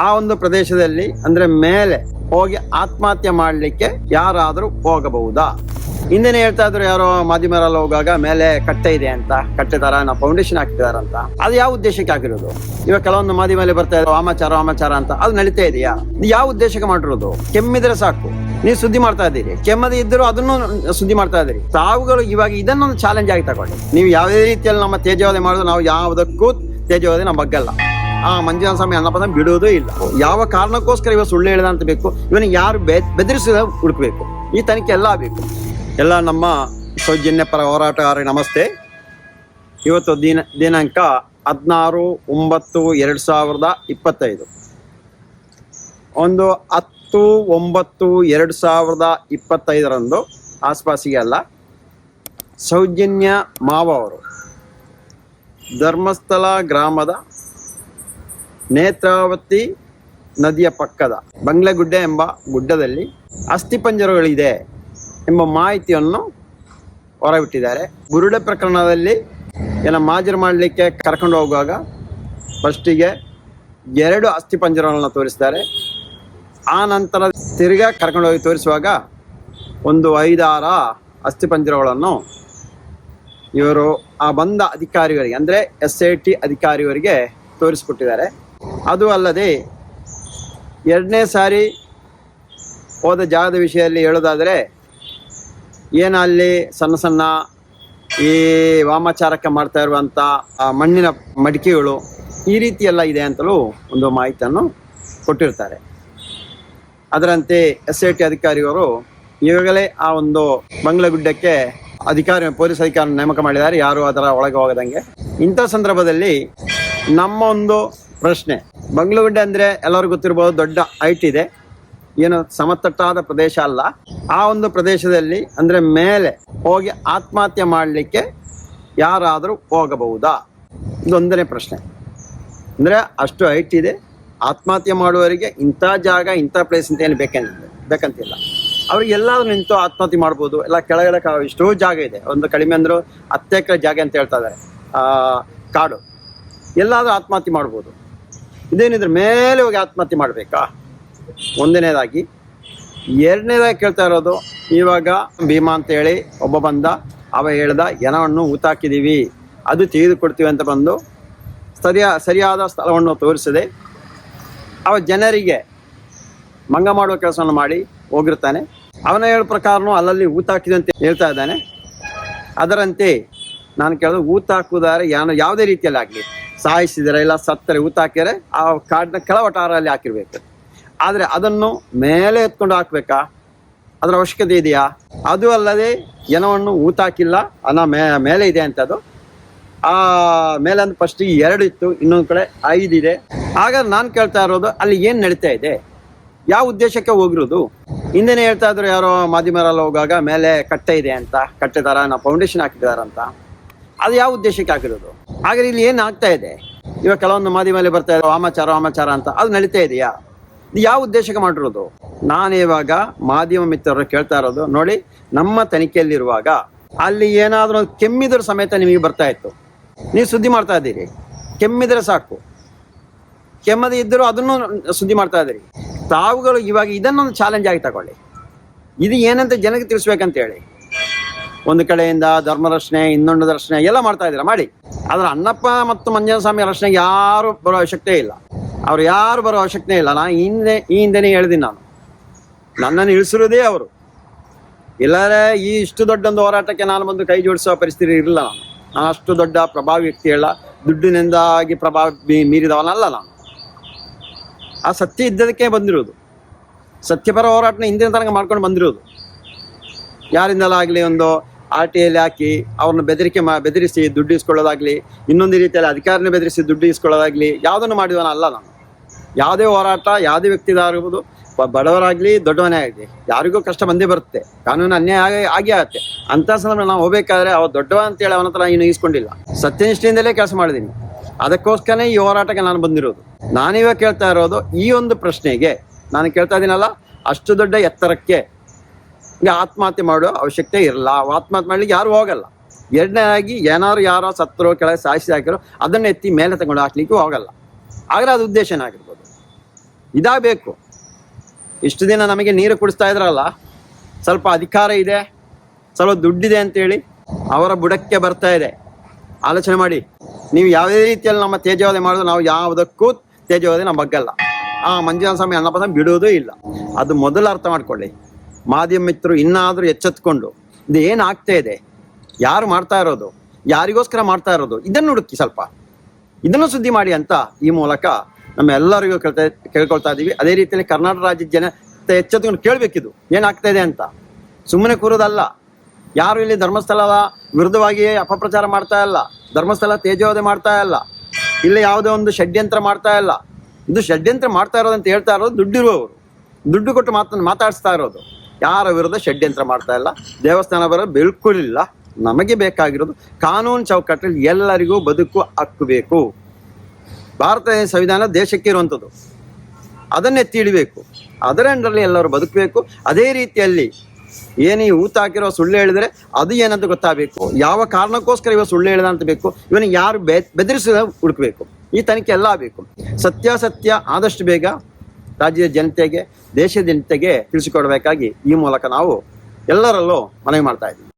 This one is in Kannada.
ಆ ಒಂದು ಪ್ರದೇಶದಲ್ಲಿ ಅಂದ್ರೆ ಮೇಲೆ ಹೋಗಿ ಆತ್ಮಹತ್ಯೆ ಮಾಡಲಿಕ್ಕೆ ಯಾರಾದರೂ ಹೋಗಬಹುದಾ? ಹಿಂದೆನೆ ಹೇಳ್ತಾ ಇದ್ರು ಯಾರೋ ಮಾಧ್ಯಮರಲ್ಲಿ ಹೋಗಾಗ ಮೇಲೆ ಕಟ್ಟೆ ಇದೆ ಅಂತ, ಕಟ್ಟೆ ತರ ನಾವು ಫೌಂಡೇಶನ್ ಹಾಕ್ತಿದಾರಂತ. ಅದು ಯಾವ ಉದ್ದೇಶಕ್ಕೆ ಹಾಕಿರೋದು? ಇವಾಗ ಕೆಲವೊಂದು ಮಾಧ್ಯಮದಲ್ಲಿ ಬರ್ತಾ ಇದ್ರು ವಾಮಾಚಾರ ಅಂತ, ಅದು ನಡೀತಾ ಇದೆಯಾ? ಯಾವ ಉದ್ದೇಶಕ್ಕೆ ಮಾಡಿರೋದು? ಕೆಮ್ಮಿದ್ರೆ ಸಾಕು, ನೀವು ಸುದ್ದಿ ಮಾಡ್ತಾ ಇದ್ದೀರಿ, ಕೆಮ್ಮದಿ ಇದ್ದರೂ ಅದನ್ನು ಸುದ್ದಿ ಮಾಡ್ತಾ ಇದ್ದೀರಿ. ತಾವುಗಳು ಇವಾಗ ಇದನ್ನೊಂದು ಚಾಲೆಂಜ್ ಆಗಿ ತಗೊಳ್ಳಿ. ನೀವು ಯಾವುದೇ ರೀತಿಯಲ್ಲಿ ನಮ್ಮ ತೇಜೋವಧೆ ಮಾಡೋದು, ನಾವು ಯಾವುದಕ್ಕೂ ತೇಜೋವಧೆ ನಮ್ಮ ಬಗ್ಗಲ್ಲ. ಮಂಜುನಾಥ ಸ್ವಾಮಿ ಅನ್ನಪ್ಪ ಬಿಡುವುದೂ ಇಲ್ಲ. ಯಾವ ಕಾರಣಕ್ಕೋಸ್ಕರ ಇವಾಗ ಸುಳ್ಳು ಹೇಳಿದ ಅಂತ ಬೇಕು, ಇವನಿಗೆ ಯಾರು ಬೆದರಿಸಿದ ಹುಡುಕ್ಬೇಕು. ಈ ತನಿಖೆ ಎಲ್ಲ ಆಗಬೇಕು. ಎಲ್ಲ ನಮ್ಮ ಸೌಜನ್ಯ ಪರ ಹೋರಾಟಗಾರರಿಗೆ ನಮಸ್ತೆ. ಇವತ್ತು ದಿನಾಂಕ 16/9/2025 ಒಂದು 10/9/2025 ಆಸ್ಪಾಸಿಗೆ ಅಲ್ಲ, ಸೌಜನ್ಯ ಮಾವ ಅವರು ಧರ್ಮಸ್ಥಳ ಗ್ರಾಮದ ನೇತ್ರಾವತಿ ನದಿಯ ಪಕ್ಕದ ಬಂಗ್ಲೆಗುಡ್ಡೆ ಎಂಬ ಗುಡ್ಡದಲ್ಲಿ ಅಸ್ಥಿಪಂಜರಗಳಿದೆ ಎಂಬ ಮಾಹಿತಿಯನ್ನು ಹೊರಬಿಟ್ಟಿದ್ದಾರೆ. ಬುರುಡೆ ಪ್ರಕರಣದಲ್ಲಿ ಮಾಜರು ಮಾಡಲಿಕ್ಕೆ ಕರ್ಕೊಂಡು ಹೋಗುವಾಗ ಫಸ್ಟಿಗೆ 2 ಅಸ್ಥಿಪಂಜರಗಳನ್ನು ತೋರಿಸ್ತಾರೆ. ಆ ನಂತರ ತಿರ್ಗಾ ಕರ್ಕೊಂಡು ಹೋಗಿ ತೋರಿಸುವಾಗ ಒಂದು 5-6 ಅಸ್ಥಿಪಂಜರಗಳನ್ನು ಇವರು ಆ ಬಂದ ಅಧಿಕಾರಿಗಳಿಗೆ ಅಂದರೆ SIT ಅಧಿಕಾರಿಯವರಿಗೆ ತೋರಿಸ್ಕೊಟ್ಟಿದ್ದಾರೆ. ಅದು ಅಲ್ಲದೆ 2ನೇ ಸಾರಿ ಹೋದ ಜಾಗದ ವಿಷಯದಲ್ಲಿ ಹೇಳೋದಾದರೆ, ಅಲ್ಲಿ ಸಣ್ಣ ಸಣ್ಣ ಈ ವಾಮಾಚಾರಕ್ಕೆ ಮಾಡ್ತಾ ಇರುವಂಥ ಮಣ್ಣಿನ ಮಡಿಕೆಗಳು ಈ ರೀತಿ ಎಲ್ಲ ಇದೆ ಅಂತಲೂ ಒಂದು ಮಾಹಿತಿಯನ್ನು ಕೊಟ್ಟಿರ್ತಾರೆ. ಅದರಂತೆ SIT ಅಧಿಕಾರಿಯವರು ಈಗಾಗಲೇ ಆ ಒಂದು ಬಂಗ್ಲೆಗುಡ್ಡಕ್ಕೆ ಪೊಲೀಸ್ ಅಧಿಕಾರಿ ನೇಮಕ ಮಾಡಿದ್ದಾರೆ, ಯಾರು ಅದರ ಒಳಗೆ ಹೋಗದಂಗೆ. ಇಂಥ ಸಂದರ್ಭದಲ್ಲಿ ನಮ್ಮ ಒಂದು ಪ್ರಶ್ನೆ, ಬಂಗ್ಲೆಗುಡ್ಡೆ ಅಂದರೆ ಎಲ್ಲರಿಗೂ ಗೊತ್ತಿರ್ಬೋದು, ದೊಡ್ಡ ಹೈಟ್ ಇದೆ, ಏನು ಸಮತಟ್ಟಾದ ಪ್ರದೇಶ ಅಲ್ಲ. ಆ ಒಂದು ಪ್ರದೇಶದಲ್ಲಿ ಅಂದರೆ ಮೇಲೆ ಹೋಗಿ ಆತ್ಮಹತ್ಯೆ ಮಾಡಲಿಕ್ಕೆ ಯಾರಾದರೂ ಹೋಗಬಹುದಾ? ಇದೊಂದನೇ ಪ್ರಶ್ನೆ. ಅಂದರೆ ಅಷ್ಟು ಹೈಟ್ ಇದೆ, ಆತ್ಮಹತ್ಯೆ ಮಾಡುವವರಿಗೆ ಇಂಥ ಜಾಗ ಇಂಥ ಪ್ಲೇಸ್ ಅಂತ ಏನು ಬೇಕಂತಿಲ್ಲ. ಅವ್ರಿಗೆ ಎಲ್ಲಾದ್ರೂ ನಿಂತು ಆತ್ಮಹತ್ಯೆ ಮಾಡ್ಬೋದು. ಎಲ್ಲ ಕೆಳಗಡೆ ಎಷ್ಟೋ ಜಾಗ ಇದೆ, ಒಂದು ಕಡಿಮೆ ಅಂದರೂ 10 ಎಕರೆ ಜಾಗ ಅಂತ ಹೇಳ್ತಾ ಇದ್ದಾರೆ, ಕಾಡು. ಎಲ್ಲಾದರೂ ಆತ್ಮಹತ್ಯೆ ಮಾಡ್ಬೋದು. ಇದೇನಿದ್ರೆ ಮೇಲೆ ಹೋಗಿ ಆತ್ಮಹತ್ಯೆ ಮಾಡಬೇಕಾ? ಒಂದನೇದಾಗಿ. 2ನೇದಾಗಿ ಕೇಳ್ತಾ ಇರೋದು, ಇವಾಗ ಭೀಮಾ ಅಂತ ಹೇಳಿ ಒಬ್ಬ ಬಂದ, ಅವ ಹೇಳ್ದ ಜನವನ್ನು ಊತಾಕಿದ್ದೀವಿ, ಅದು ತೆಗೆದುಕೊಡ್ತೀವಿ ಅಂತ ಬಂದು ಸರಿಯಾದ ಸ್ಥಳವನ್ನು ತೋರಿಸದೆ ಅವ ಜನರಿಗೆ ಮಂಗ ಮಾಡುವ ಕೆಲಸವನ್ನು ಮಾಡಿ ಹೋಗಿರ್ತಾನೆ. ಅವನ ಹೇಳೋ ಪ್ರಕಾರನೂ ಅಲ್ಲಲ್ಲಿ ಊತಾಕಿದೆ ಅಂತ ಹೇಳ್ತಾ ಇದ್ದಾನೆ. ಅದರಂತೆ ನಾನು ಕೇಳೋದು, ಊತಾಕುವುದಾರೆ ಯಾವುದೇ ರೀತಿಯಲ್ಲಿ ಆಗಲಿ, ಸಾಯಿಸಿದರೆ ಇಲ್ಲ ಸತ್ತರೆ ಊತಾಕಿದರೆ ಆ ಕಾಡಿನ ಕೆಳವಟಾರಲ್ಲಿ ಹಾಕಿರ್ಬೇಕು. ಆದರೆ ಅದನ್ನು ಮೇಲೆ ಎತ್ಕೊಂಡು ಹಾಕ್ಬೇಕಾ? ಅದರ ಅವಶ್ಯಕತೆ ಇದೆಯಾ? ಅದು ಅಲ್ಲದೆ ಜನವನ್ನು ಊತಾಕಿಲ್ಲ, ಮೇಲೆ ಇದೆ ಅಂತದ್ದು. ಆ ಮೇಲೆ ಅಂದ್ರೆ ಫಸ್ಟಿಗೆ 2 ಇತ್ತು, ಇನ್ನೊಂದು ಕಡೆ 5 ಇದೆ. ಹಾಗಾದ್ರೆ ನಾನು ಕೇಳ್ತಾ ಇರೋದು, ಅಲ್ಲಿ ಏನು ನಡೀತಾ ಇದೆ? ಯಾವ ಉದ್ದೇಶಕ್ಕೆ ಹೋಗಿರೋದು? ಹಿಂದೆನೇ ಹೇಳ್ತಾ ಇದ್ರು ಯಾರೋ ಮಾಧ್ಯಮರಲ್ಲಿ ಹೋಗಾಗ ಮೇಲೆ ಕಟ್ಟೆ ಇದೆ ಅಂತ, ಕಟ್ಟೆ ತರ ನಾವು ಫೌಂಡೇಶನ್ ಹಾಕಿದಾರಂತ. ಅದು ಯಾವ ಉದ್ದೇಶಕ್ಕೆ ಹಾಕಿರೋದು? ಹಾಗಾದ್ರೆ ಇಲ್ಲಿ ಏನು ಆಗ್ತಾ ಇದೆ? ಇವಾಗ ಕೆಲವೊಂದು ಮಾಧ್ಯಮದಲ್ಲಿ ಬರ್ತಾ ಇದ್ರು ವಾಮಾಚಾರ ಅಂತ, ಅದು ನಡೀತಾ ಇದೆಯಾ? ಇದು ಯಾವ ಉದ್ದೇಶಕ್ಕೆ ಮಾಡಿರೋದು? ನಾನು ಇವಾಗ ಮಾಧ್ಯಮ ಮಿತ್ರರು ಕೇಳ್ತಾ ಇರೋದು, ನೋಡಿ, ನಮ್ಮ ತನಿಖೆಯಲ್ಲಿರುವಾಗ ಅಲ್ಲಿ ಏನಾದರೂ ಕೆಮ್ಮಿದ್ರೆ ಸಮೇತ ನಿಮಗೆ ಬರ್ತಾ ಇತ್ತು, ನೀವು ಸುದ್ದಿ ಮಾಡ್ತಾ ಇದ್ದೀರಿ, ಕೆಮ್ಮಿದ್ರೆ ಸಾಕು, ಕೆಮ್ಮದಿ ಇದ್ದರೂ ಅದನ್ನು ಸುದ್ದಿ ಮಾಡ್ತಾ ಇದ್ದೀರಿ. ತಾವುಗಳು ಇವಾಗ ಇದನ್ನೊಂದು ಚಾಲೆಂಜ್ ಆಗಿ ತಗೊಳ್ಳಿ. ಇದು ಏನಂತ ಜನಕ್ಕೆ ತಿಳಿಸ್ಬೇಕಂತ ಹೇಳಿ. ಒಂದು ಕಡೆಯಿಂದ ಧರ್ಮ ರಕ್ಷಣೆ, ಇನ್ನೊಂದು ರಕ್ಷಣೆ ಎಲ್ಲ ಮಾಡ್ತಾ ಇದ್ದೀರಾ, ಮಾಡಿ. ಆದರೆ ಅಣ್ಣಪ್ಪ ಮತ್ತು ಮಂಜುನಾಥ ಸ್ವಾಮಿ ರಕ್ಷಣೆಗೆ ಯಾರು ಬರೋ ಅವಶ್ಯಕತೆ ಇಲ್ಲ, ಅವ್ರು ಯಾರು ಬರೋ ಅವಶ್ಯಕತೆ ಇಲ್ಲ. ನಾನು ಹಿಂದೆನೇ ಹೇಳಿದ್ದೀನಿ, ನನ್ನನ್ನು ಇಳಿಸಿರೋದೇ ಅವರು. ಇಲ್ಲರೆ ಇಷ್ಟು ದೊಡ್ಡ ಒಂದು ಹೋರಾಟಕ್ಕೆ ನಾನು ಬಂದು ಕೈ ಜೋಡಿಸುವ ಪರಿಸ್ಥಿತಿ ಇರಲಿಲ್ಲ. ನಾನು ಅಷ್ಟು ದೊಡ್ಡ ಪ್ರಭಾವಿ ವ್ಯಕ್ತಿ ಅಲ್ಲ, ದುಡ್ಡಿನಿಂದಾಗಿ ಪ್ರಭಾವ ಮೀರಿದವನಲ್ಲ ನಾನು. ಆ ಸತ್ಯ ಇದ್ದದಕ್ಕೆ ಬಂದಿರೋದು, ಸತ್ಯಪರ ಹೋರಾಟನ ಹಿಂದಿನ ತನಕ ಮಾಡ್ಕೊಂಡು ಬಂದಿರೋದು. ಯಾರಿಂದಲೂ ಆಗಲಿ ಒಂದು RTIಯಲ್ಲಿ ಹಾಕಿ ಅವ್ರನ್ನ ಬೆದರಿಸಿ ದುಡ್ಡು ಇಸ್ಕೊಳ್ಳೋದಾಗಲಿ, ಇನ್ನೊಂದು ರೀತಿಯಲ್ಲಿ ಅಧಿಕಾರಿನ ಬೆದರಿಸಿ ದುಡ್ಡು ಇಸ್ಕೊಳ್ಳೋದಾಗಲಿ ಯಾವುದನ್ನು ಮಾಡಿದವನಲ್ಲ ನಾನು. ಯಾವುದೇ ಹೋರಾಟ, ಯಾವುದೇ ವ್ಯಕ್ತಿದಾಗಿರ್ಬೋದು, ಬಡವರಾಗಲಿ ದೊಡ್ಡವನೇ ಆಗಲಿ, ಯಾರಿಗೂ ಕಷ್ಟ ಬಂದೇ ಬರುತ್ತೆ, ಕಾನೂನು ಅನ್ಯಾಯ ಆಗೇ ಆಗುತ್ತೆ. ಅಂಥ ಸಂದರ್ಭ ನಾವು ಹೋಗ್ಬೇಕಾದ್ರೆ ಅವ ದೊಡ್ಡವ ಅಂತೇಳಿ ಅವನ ಹತ್ರ ಇನ್ನೂ ಈಸ್ಕೊಂಡಿಲ್ಲ, ಸತ್ಯನಿಷ್ಠೆಯಿಂದಲೇ ಕೆಲಸ ಮಾಡಿದ್ದೀನಿ. ಅದಕ್ಕೋಸ್ಕರನೇ ಈ ಹೋರಾಟಕ್ಕೆ ನಾನು ಬಂದಿರೋದು. ನಾನಿವಾಗ ಕೇಳ್ತಾ ಇರೋದು, ಈ ಒಂದು ಪ್ರಶ್ನೆಗೆ ನಾನು ಕೇಳ್ತಾ ಇದ್ದೀನಲ್ಲ, ಅಷ್ಟು ದೊಡ್ಡ ಎತ್ತರಕ್ಕೆ ಆತ್ಮಹತ್ಯೆ ಮಾಡೋ ಅವಶ್ಯಕತೆ ಇರಲ್ಲ. ಆತ್ಮಹತ್ಯೆ ಮಾಡ್ಲಿಕ್ಕೆ ಯಾರು ಹೋಗಲ್ಲ. ಎರಡನೇದಾಗಿ ಯಾರೋ ಸತ್ತರೋ ಕೆಳಗೆ ಸಾಯಿಸಿ ಹಾಕಿರೋ ಅದನ್ನ ಎತ್ತಿ ಮೇಲೆ ತಗೊಂಡು ಹಾಕ್ಲಿಕ್ಕೂ ಹೋಗಲ್ಲ. ಆದರೆ ಅದು ಉದ್ದೇಶನಾಗಿರ್ಬೋದು. ಇದಾಗಬೇಕು. ಇಷ್ಟು ದಿನ ನಮಗೆ ನೀರು ಕುಡಿಸ್ತಾ ಇದ್ರಲ್ಲ, ಸ್ವಲ್ಪ ಅಧಿಕಾರ ಇದೆ, ಸ್ವಲ್ಪ ದುಡ್ಡಿದೆ ಅಂತೇಳಿ ಅವರ ಬುಡಕ್ಕೆ ಬರ್ತಾ ಇದೆ. ಆಲೋಚನೆ ಮಾಡಿ. ನೀವು ಯಾವುದೇ ರೀತಿಯಲ್ಲಿ ನಮ್ಮ ತೇಜೋವಧೆ ಮಾಡಿದ್ರು ನಾವು ಯಾವುದಕ್ಕೂ ತೇಜೋವಧೆ ನಮ್ಮ ಬಗ್ಗಲ್ಲ. ಮಂಜುನಾಥ ಸ್ವಾಮಿ ಅನ್ನಪ್ಪ ಬಿಡುವುದೂ ಇಲ್ಲ. ಅದು ಮೊದಲು ಅರ್ಥ ಮಾಡ್ಕೊಳ್ಳಿ. ಮಾಧ್ಯಮ ಮಿತ್ರರು ಇನ್ನಾದರೂ ಎಚ್ಚೆತ್ಕೊಂಡು ಇದು ಏನು ಆಗ್ತಾ ಇದೆ, ಯಾರು ಮಾಡ್ತಾ ಇರೋದು, ಯಾರಿಗೋಸ್ಕರ ಮಾಡ್ತಾ ಇರೋದು, ಇದನ್ನು ಹುಡುಕಿ, ಸ್ವಲ್ಪ ಇದನ್ನು ಸುದ್ದಿ ಮಾಡಿ ಅಂತ ಈ ಮೂಲಕ ನಮ್ಮ ಎಲ್ಲರಿಗೂ ಕೇಳ್ಕೊಳ್ತಾ ಇದ್ದೀವಿ. ಅದೇ ರೀತಿಯಲ್ಲಿ ಕರ್ನಾಟಕ ರಾಜ್ಯದ ಜನತೆ ಎಚ್ಚೆತ್ಕೊಂಡು ಕೇಳಬೇಕಿದು ಏನಾಗ್ತಾ ಇದೆ ಅಂತ. ಸುಮ್ಮನೆ ಕೂರೋದಲ್ಲ. ಯಾರು ಇಲ್ಲಿ ಧರ್ಮಸ್ಥಳದ ವಿರುದ್ಧವಾಗಿ ಅಪಪ್ರಚಾರ ಮಾಡ್ತಾ ಇಲ್ಲ, ಧರ್ಮಸ್ಥಳ ತೇಜೋವಧೆ ಮಾಡ್ತಾ ಇಲ್ಲ, ಇಲ್ಲಿ ಯಾವುದೇ ಒಂದು ಷಡ್ಯಂತ್ರ ಮಾಡ್ತಾ ಇಲ್ಲ. ಇದು ಷಡ್ಯಂತ್ರ ಮಾಡ್ತಾ ಇರೋದಂತ ಹೇಳ್ತಾ ಇರೋದು ದುಡ್ಡಿರುವವರು, ದುಡ್ಡು ಕೊಟ್ಟು ಮಾತಾಡಿಸ್ತಾ ಇರೋದು. ಯಾರ ವಿರುದ್ಧ ಷಡ್ಯಂತ್ರ ಮಾಡ್ತಾ ಇಲ್ಲ. ದೇವಸ್ಥಾನ ಬರೋದು ಬಿಲ್ಕುಲಿಲ್ಲ. ನಮಗೆ ಬೇಕಾಗಿರೋದು ಕಾನೂನು ಚೌಕಟ್ಟಲ್ಲಿ ಎಲ್ಲರಿಗೂ ಬದುಕು ಹಕ್ಕು ಬೇಕು. ಭಾರತೀಯ ಸಂವಿಧಾನ ದೇಶಕ್ಕೆ ಇರುವಂಥದ್ದು, ಅದನ್ನು ಎತ್ತಿ ಹಿಡಿಬೇಕು. ಅದರ ಅಂಡರಲ್ಲಿ ಎಲ್ಲರೂ ಬದುಕಬೇಕು. ಅದೇ ರೀತಿಯಲ್ಲಿ ಏನು ಈ ಊತ ಹಾಕಿರೋ ಸುಳ್ಳು ಹೇಳಿದರೆ ಅದು ಏನಂತ ಗೊತ್ತಾಗಬೇಕು. ಯಾವ ಕಾರಣಕ್ಕೋಸ್ಕರ ಇವ ಸುಳ್ಳು ಹೇಳಿದ ಅಂತ ಬೇಕು. ಇವನಿಗೆ ಯಾರು ಬೆದರಿಸಿದ ಹುಡುಕಬೇಕು. ಈ ತನಿಖೆ ಎಲ್ಲ ಆಗಬೇಕು. ಸತ್ಯಾಸತ್ಯ ಆದಷ್ಟು ಬೇಗ ರಾಜ್ಯದ ಜನತೆಗೆ, ದೇಶದ ಜನತೆಗೆ ತಿಳಿಸಿಕೊಡಬೇಕಾಗಿ ಈ ಮೂಲಕ ನಾವು ಎಲ್ಲರಲ್ಲೂ ಮನವಿ ಮಾಡ್ತಾ ಇದ್ದೀವಿ.